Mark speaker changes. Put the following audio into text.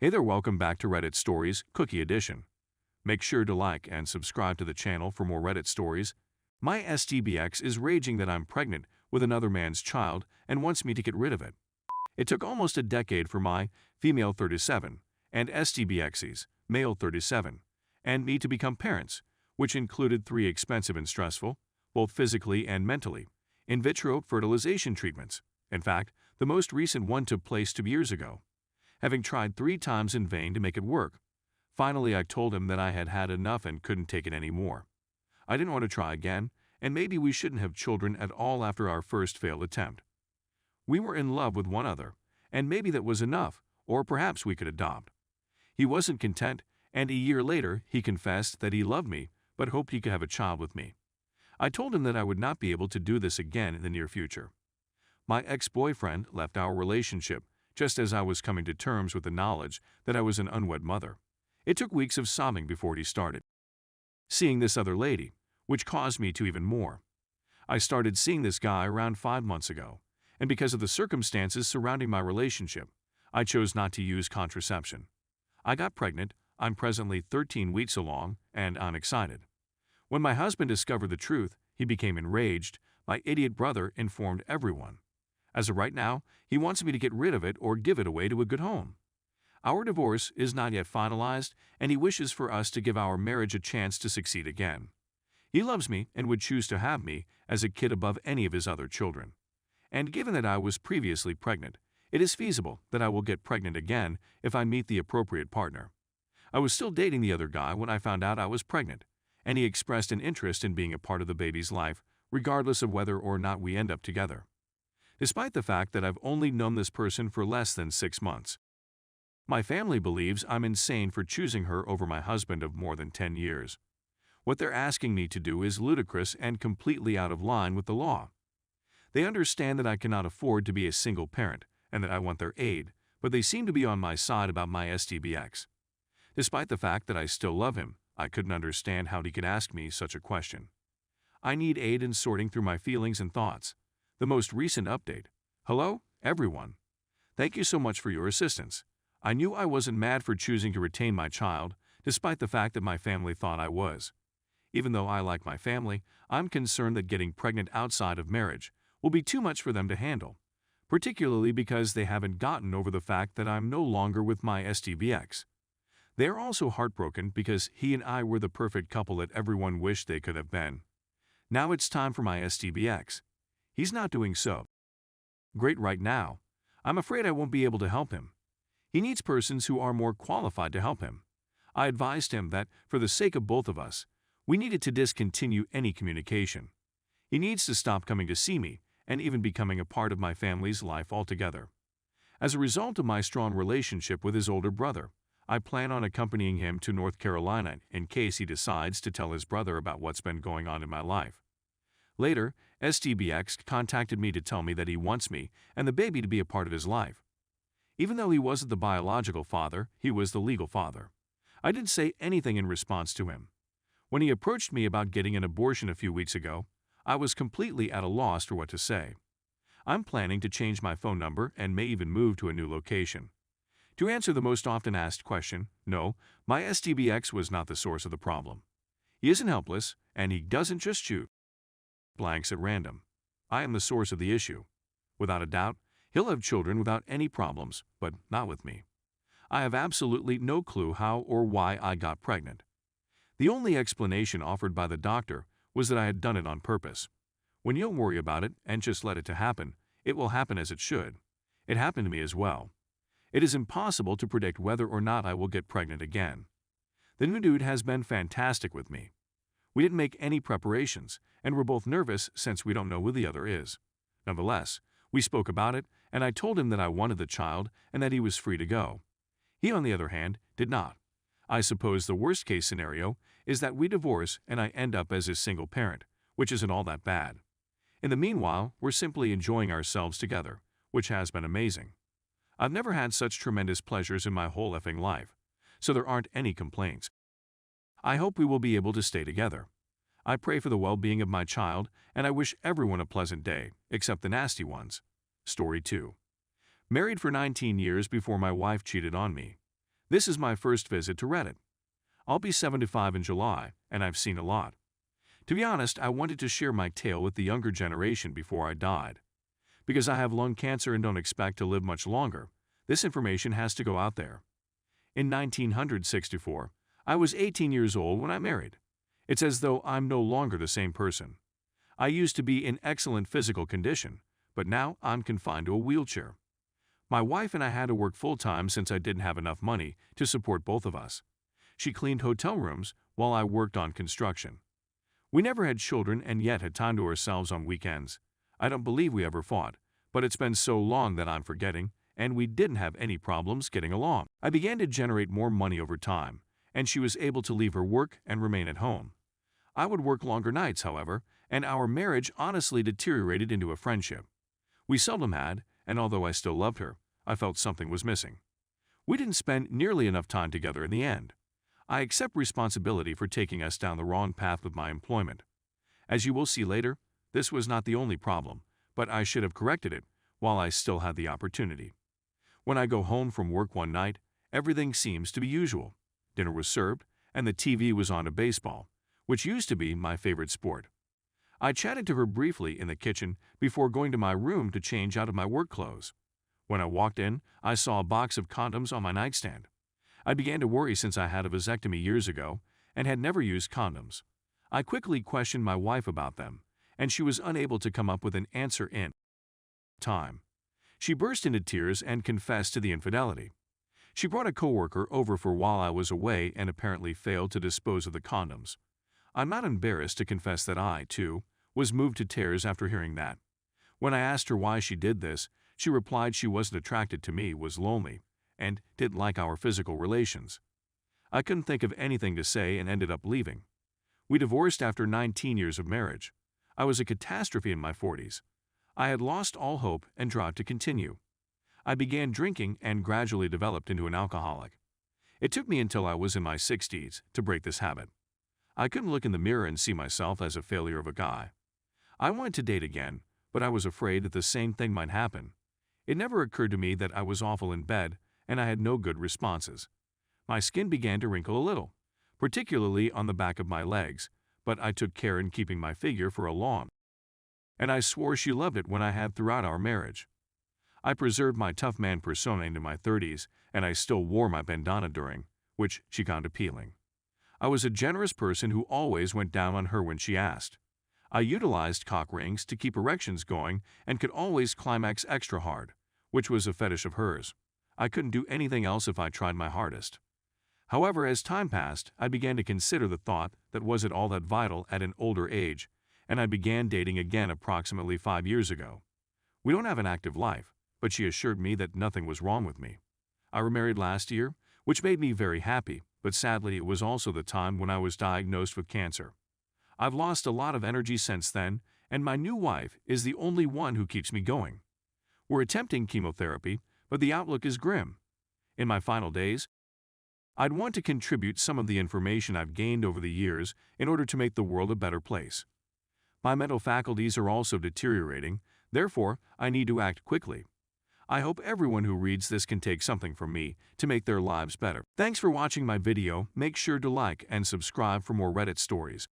Speaker 1: Hey there, welcome back to Reddit Stories, Cookie Edition. Make sure to like and subscribe to the channel for more Reddit stories. My STBX is raging that I'm pregnant with another man's child and wants me to get rid of it. It took almost a decade for my female 37 and STBX's male 37 and me to become parents, which included 3 expensive and stressful, both physically and mentally, in vitro fertilization treatments. In fact, the most recent one took place 2 years ago. Having tried 3 times in vain to make it work, finally I told him that I had had enough and couldn't take it anymore. I didn't want to try again, and maybe we shouldn't have children at all after our first failed attempt. We were in love with one another, and maybe that was enough, or perhaps we could adopt. He wasn't content, and a year later he confessed that he loved me but hoped he could have a child with me. I told him that I would not be able to do this again in the near future. My ex-boyfriend left our relationship just as I was coming to terms with the knowledge that I was an unwed mother. It took weeks of sobbing before he started seeing this other lady, which caused me to even more. I started seeing this guy around 5 months ago, and because of the circumstances surrounding my relationship, I chose not to use contraception. I got pregnant. I'm presently 13 weeks along, and I'm excited. When my husband discovered the truth, he became enraged. My idiot brother informed everyone. As of right now, he wants me to get rid of it or give it away to a good home. Our divorce is not yet finalized, and he wishes for us to give our marriage a chance to succeed again. He loves me and would choose to have me as a kid above any of his other children. And given that I was previously pregnant, it is feasible that I will get pregnant again if I meet the appropriate partner. I was still dating the other guy when I found out I was pregnant, and he expressed an interest in being a part of the baby's life, regardless of whether or not we end up together. Despite the fact that I've only known this person for less than 6 months. My family believes I'm insane for choosing her over my husband of more than 10 years. What they're asking me to do is ludicrous and completely out of line with the law. They understand that I cannot afford to be a single parent and that I want their aid, but they seem to be on my side about my STBX. Despite the fact that I still love him, I couldn't understand how he could ask me such a question. I need aid in sorting through my feelings and thoughts. The most recent update. Hello, everyone. Thank you so much for your assistance. I knew I wasn't mad for choosing to retain my child, despite the fact that my family thought I was. Even though I like my family, I'm concerned that getting pregnant outside of marriage will be too much for them to handle, particularly because they haven't gotten over the fact that I'm no longer with my STBX. They are also heartbroken because he and I were the perfect couple that everyone wished they could have been. Now it's time for my STBX. He's not doing so great right now. I'm afraid I won't be able to help him. He needs persons who are more qualified to help him. I advised him that, for the sake of both of us, we needed to discontinue any communication. He needs to stop coming to see me and even becoming a part of my family's life altogether. As a result of my strong relationship with his older brother, I plan on accompanying him to North Carolina in case he decides to tell his brother about what's been going on in my life. Later, STBX contacted me to tell me that he wants me and the baby to be a part of his life. Even though he wasn't the biological father, he was the legal father. I didn't say anything in response to him. When he approached me about getting an abortion a few weeks ago, I was completely at a loss for what to say. I'm planning to change my phone number and may even move to a new location. To answer the most often asked question, no, my STBX was not the source of the problem. He isn't helpless, and he doesn't just shoot blanks at random. I am the source of the issue. Without a doubt, he'll have children without any problems, but not with me. I have absolutely no clue how or why I got pregnant. The only explanation offered by the doctor was that I had done it on purpose. When you don't worry about it and just let it to happen, it will happen as it should. It happened to me as well. It is impossible to predict whether or not I will get pregnant again. The new dude has been fantastic with me. We didn't make any preparations, and we're both nervous since we don't know who the other is. Nonetheless, we spoke about it, and I told him that I wanted the child and that he was free to go. He, on the other hand, did not. I suppose the worst-case scenario is that we divorce and I end up as a single parent, which isn't all that bad. In the meanwhile, we're simply enjoying ourselves together, which has been amazing. I've never had such tremendous pleasures in my whole effing life, so there aren't any complaints. I hope we will be able to stay together. I pray for the well-being of my child, and I wish everyone a pleasant day, except the nasty ones. Story 2. Married for 19 years before my wife cheated on me. This is my first visit to Reddit. I'll be 75 in July, and I've seen a lot. To be honest, I wanted to share my tale with the younger generation before I died. Because I have lung cancer and don't expect to live much longer, this information has to go out there. In 1964, I was 18 years old when I married. It's as though I'm no longer the same person. I used to be in excellent physical condition, but now I'm confined to a wheelchair. My wife and I had to work full-time since I didn't have enough money to support both of us. She cleaned hotel rooms while I worked on construction. We never had children and yet had time to ourselves on weekends. I don't believe we ever fought, but it's been so long that I'm forgetting, and we didn't have any problems getting along. I began to generate more money over time, and she was able to leave her work and remain at home. I would work longer nights, however, and our marriage honestly deteriorated into a friendship. We seldom had, and although I still loved her, I felt something was missing. We didn't spend nearly enough time together in the end. I accept responsibility for taking us down the wrong path with my employment. As you will see later, this was not the only problem, but I should have corrected it while I still had the opportunity. When I go home from work one night, everything seems to be usual. Dinner was served, and the TV was on to baseball, which used to be my favorite sport. I chatted to her briefly in the kitchen before going to my room to change out of my work clothes. When I walked in, I saw a box of condoms on my nightstand. I began to worry since I had a vasectomy years ago and had never used condoms. I quickly questioned my wife about them, and she was unable to come up with an answer in time. She burst into tears and confessed to the infidelity. She brought a coworker over for while I was away and apparently failed to dispose of the condoms. I'm not embarrassed to confess that I, too, was moved to tears after hearing that. When I asked her why she did this, she replied she wasn't attracted to me, was lonely, and didn't like our physical relations. I couldn't think of anything to say and ended up leaving. We divorced after 19 years of marriage. I was a catastrophe in my 40s. I had lost all hope and tried to continue. I began drinking and gradually developed into an alcoholic. It took me until I was in my 60s to break this habit. I couldn't look in the mirror and see myself as a failure of a guy. I wanted to date again, but I was afraid that the same thing might happen. It never occurred to me that I was awful in bed and I had no good responses. My skin began to wrinkle a little, particularly on the back of my legs, but I took care in keeping my figure for a long, and I swore she loved it when I had throughout our marriage. I preserved my tough man persona into my 30s, and I still wore my bandana during, which she found appealing. I was a generous person who always went down on her when she asked. I utilized cock rings to keep erections going and could always climax extra hard, which was a fetish of hers. I couldn't do anything else if I tried my hardest. However, as time passed, I began to consider the thought that was it all that vital at an older age, and I began dating again approximately 5 years ago. We don't have an active life, but she assured me that nothing was wrong with me. I remarried last year, which made me very happy, but sadly it was also the time when I was diagnosed with cancer. I've lost a lot of energy since then, and my new wife is the only one who keeps me going. We're attempting chemotherapy, but the outlook is grim. In my final days, I'd want to contribute some of the information I've gained over the years in order to make the world a better place. My mental faculties are also deteriorating, therefore I need to act quickly. I hope everyone who reads this can take something from me to make their lives better. Thanks for watching my video. Make sure to like and subscribe for more Reddit stories.